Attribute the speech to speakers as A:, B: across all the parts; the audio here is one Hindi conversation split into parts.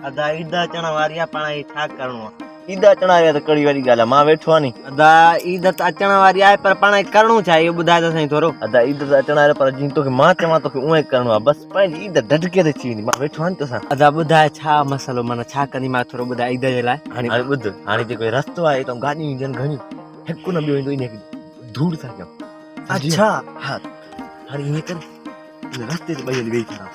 A: अदा ईदा चणा वारिया पाण ई छा करणो ईदा चणा वारिया त कड़ी वारी गाल मां वेठो नी अदा ईद त अचण वारी आहे पर पाण करणो छा इहो ॿुधाए त सही थोरो अदा ईद त अचण वारी पर जीअं तोखे मां चवां तोखे उएं करणो आहे बस पंहिंजी ईद ढटके ते थी वेंदी मां वेठो आहियां तोसां अदा ॿुधाए छा मसलो माना छा कंदी मां थोरो ॿुधाए ईद जे लाइ हाणे ॿुध हाणे जेको रस्तो आहे त गाॾियूं ईंदियूं आहिनि घणियूं हिकु न ॿियो ईंदो इन धूड़ था कयूं अच्छा हा हाणे ईअं कर रस्ते ते ॿई हली वेही करा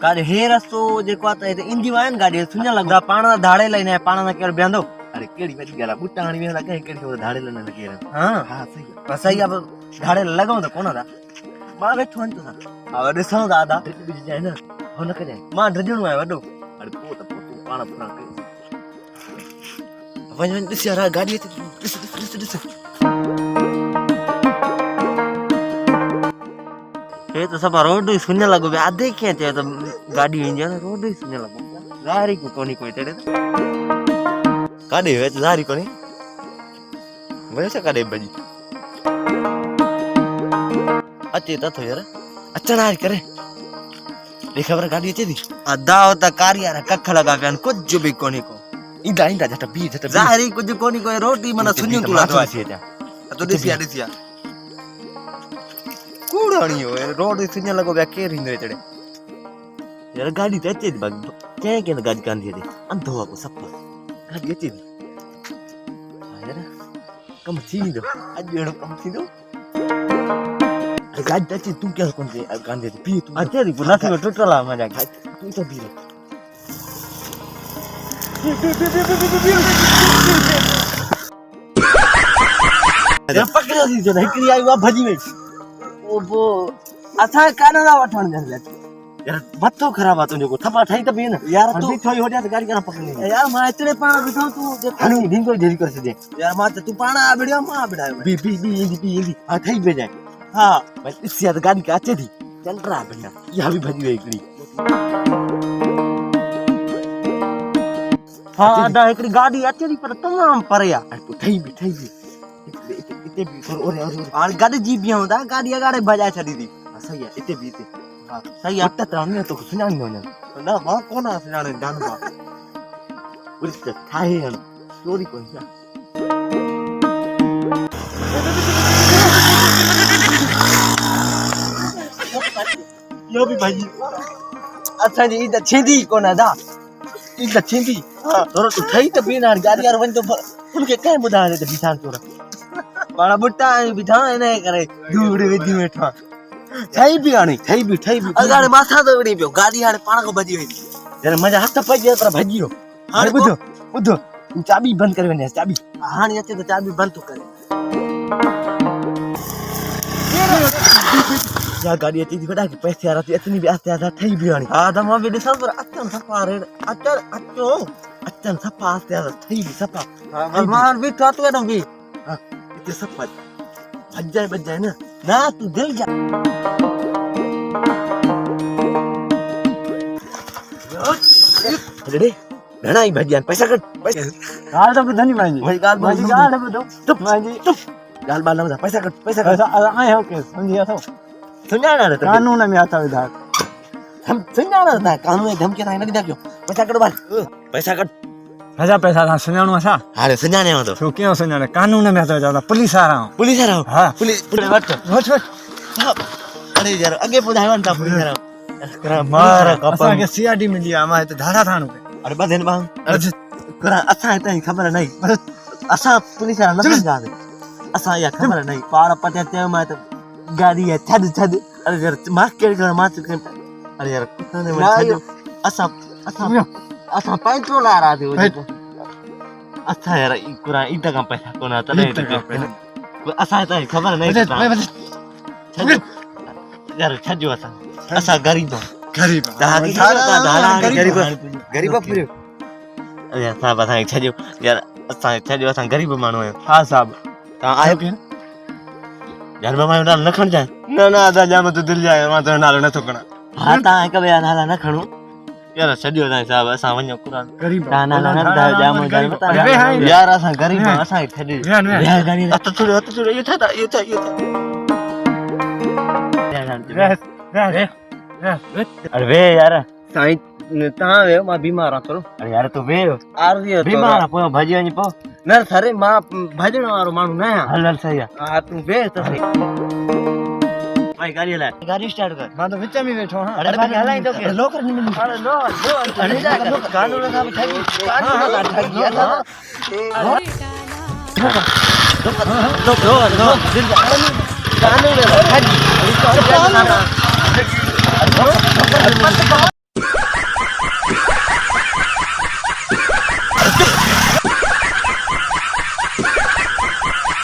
A: काॾे हे रस्तो जेको आहे त हिते ईंदियूं आहिनि गाॾियूं सुञाण लॻंदा पाण धाड़े लाइ न पाण सां केरु बीहंदो अरे कहिड़ी वॾी ॻाल्हि आहे ॿुटा हणी वेहण लॻे कहिड़ी धाड़े लाइ न लॻी हा हा सही आहे धाड़े लॻूं त कोन था मां वेठो आहियां तोसां हा ॾिसूं था दादा ॾिजाए न हो न कजांइ मां ड्रिजणो आहे वॾो अरे पोइ त पोइ पाण वञ वञ ॾिस यार गाॾी अचे ॾिस ॾिस ॾिस हे तो सब रोड ही सुन लगो बे आधे क्या थे तो गाड़ी इंजन रोड ही सुन लगो गाड़ी को कोनी कोई तेरे गाड़ी वे गाड़ी कोनी वैसे गाड़ी बजी अच्छे तो यार अच्छा ना करे देख खबर गाड़ी अच्छी थी अदा होता कार यार कख लगा के कुछ भी कोनी को इंदा इंदा जटा बी जटा जारी कुछ कोनी कोई रोटी मना सुन्यू तुला तो आसी तो दिसिया कूड़ाणी हो रोड सुन लगो बे के रिंदे चढ़े यार गाड़ी ते अचे बाग के के गाड़ी कांदी दे अंधो को सब गाड़ी अचे यार कम थी दो आज एड़ो कम थी दो गाड़ी अचे तू क्या कोन दे कांदी दे पी तू अचे दी पुला से टोटला मजा तू तो पी अरे पकड़ दी जो हिकड़ी आई वा भजी में ओबो असा काना ना वठण दे यार मथो खराब आ तुझे को थपा ठाई त बे न यार तू थोई होड्या त गाड़ी काना पकड़नी यार मां इतने पाण बिठो तू जे हनी ढिंगो ढेरी कर दे यार मां तू पाण आ बिड़ियो मां बिड़ायो बी बी बी इंदी आ थई बे जाए हां बस इससे त गाड़ी का अचे थी चल रहा बढ़िया या भी भजी गई एकड़ी हां दा एकड़ी गाड़ी अचे थी पर तमाम परया थई भी इते भी और गाड़ी जी भी होंदा गाड़ी अगाड़े बजा छडी दी सही है इते भी इते हां सही है त त्राने तो सुनानी हो ना मां कोना सुनाने जानबा पुलिस के थाहे हन चोरी कोन छा यो भी भाई अच्छा जी इधर छेदी कोना दा इधर छेदी हां तोरो तो थई त बिना गाड़ी यार वन तो फुल के काय बुधा दे बिठान तोरा बड़ा बुट्टा बिठा ने करे दूड़ विधि बैठा थई भी अगाड़े माथा तो वड़ी पियो गाड़ी हाने पाण को भजी वई यार मजा हाथ पजे पर भजियो हां बुधो तू चाबी बंद कर वने चाबी हाने अचे तो चाबी बंद तो करे या गाड़ी अची थी बड़ा के पैसे यार इतनी भी आस्ते थई भी हाने हां दमा भी दिसा पर अचन सफा रे अचन सफा आस्ते थई भी सफा हां मार भी तो एकदम भी हां ये सब बच जाए ना तू दिल जा अरे घणा ही भजियान पैसा कट पैसा गाल तो धनी मांजी भाई गाल दो चुप मांजी गाल बाल ना पैसा कट आए हो के समझिया तो सुनाना रे कानून में आता विधान हम सुनाना था कानून में धमकी ना नहीं क्यों पैसा कट बाल पैसा कट
B: हजा पैसा था सुनानो असा
A: अरे सुनाने हो तो
B: तू क्यों सुनाने कानून में आता जाता पुलिस आ रहा हूं हां पुलिस वट
A: अरे यार आगे बुधावन था पुलिस आ रहा करा मार
B: असा के सीआरडी मिली हमारे तो धारा थानो
A: अरे बदन बा अरे करा असा त खबर नहीं असा पुलिस आ न जा दे असा या खबर नहीं पाड़ पटे ते मैं तो गाड़ी है छद अरे यार मार के मार चुके अरे यार कुत्ते ने असा पेट्रोल आ रहा थे अच्छा यार कुरा इतना कम पैसा कोना त नहीं असा त खबर नहीं यार छजो असा गरीब पूरे अरे साहब असा छजो यार असा छजो असा गरीब मानो है हां साहब ता आयो के यार मामा नाल न खण जाए ना आदा जाम तो दिल जाए मा तो नाल न थकना हां ता कबे नाल न खणो यार छडियो ना साहब असा वणो कुरान गरीब ना जाम बता यार असा गरीब असा छडी या गाड़ी अत छोड़ो ये था अरे वे यार साईं तव्हां वियो मां बीमार आहियां थोरो
B: अरे यार तू वे
A: आरती जो
B: बीमार आहे पोइ भॼी वञी पोइ
A: न सरे मां भॼण वारो माण्हू न आहियां
B: हल हल सही आहे
A: हा तूं वेह त सही भाई गाड़ी हलाए
B: गाड़ी स्टार्ट कर
A: मां त विच में वेठो आहियां
B: अरे गाड़ी हलाई तो के
A: लोकर नहीं मिली अरे नो
B: अरे कानून साहब ठगी
A: कानून ठगी कानून ठगी